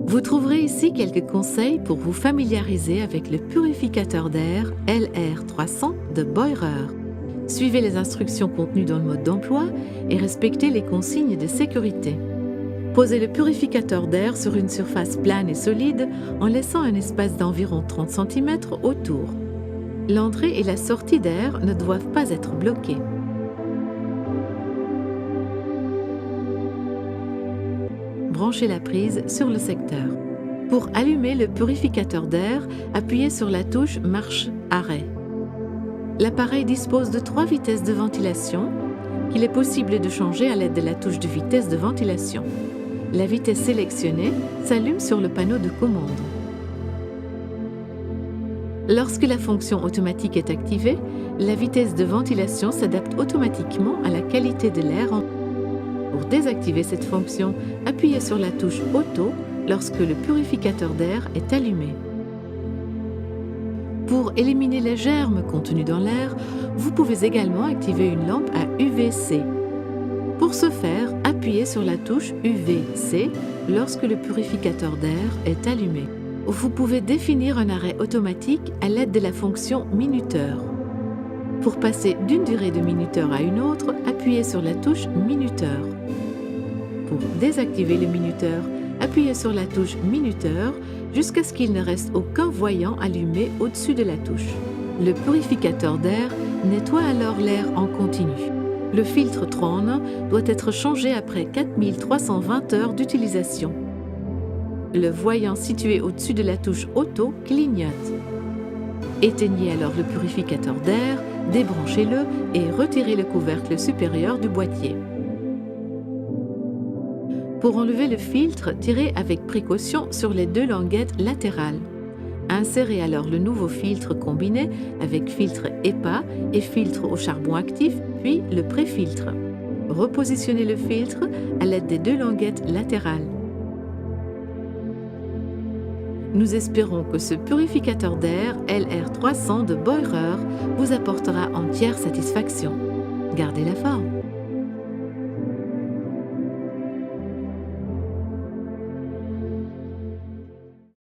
Vous trouverez ici quelques conseils pour vous familiariser avec le purificateur d'air LR300 de Boirer. Suivez les instructions contenues dans le mode d'emploi et respectez les consignes de sécurité. Posez le purificateur d'air sur une surface plane et solide en laissant un espace d'environ 30 cm autour. L'entrée et la sortie d'air ne doivent pas être bloquées. Branchez la prise sur le secteur. Pour allumer le purificateur d'air, appuyez sur la touche marche-arrêt. L'appareil dispose de 3 vitesses de ventilation qu'il est possible de changer à l'aide de la touche de vitesse de ventilation. La vitesse sélectionnée s'allume sur le panneau de commande. Lorsque la fonction automatique est activée, la vitesse de ventilation s'adapte automatiquement à la qualité de l'air. Pour désactiver cette fonction, appuyez sur la touche Auto lorsque le purificateur d'air est allumé. Pour éliminer les germes contenus dans l'air, vous pouvez également activer une lampe à UVC. Pour ce faire, appuyez sur la touche UVC lorsque le purificateur d'air est allumé. Vous pouvez définir un arrêt automatique à l'aide de la fonction minuteur. Pour passer d'une durée de minuteur à une autre, appuyez sur la touche minuteur. Pour désactiver le minuteur, appuyez sur la touche minuteur jusqu'à ce qu'il ne reste aucun voyant allumé au-dessus de la touche. Le purificateur d'air nettoie alors l'air en continu. Le filtre Tron doit être changé après 4320 heures d'utilisation. Le voyant situé au-dessus de la touche Auto clignote. Éteignez alors le purificateur d'air, débranchez-le et retirez le couvercle supérieur du boîtier. Pour enlever le filtre, tirez avec précaution sur les 2 languettes latérales. Insérez alors le nouveau filtre combiné avec filtre EPA et filtre au charbon actif, puis le pré-filtre. Repositionnez le filtre à l'aide des 2 languettes latérales. Nous espérons que ce purificateur d'air LR300 de Boirer vous apportera entière satisfaction. Gardez la forme.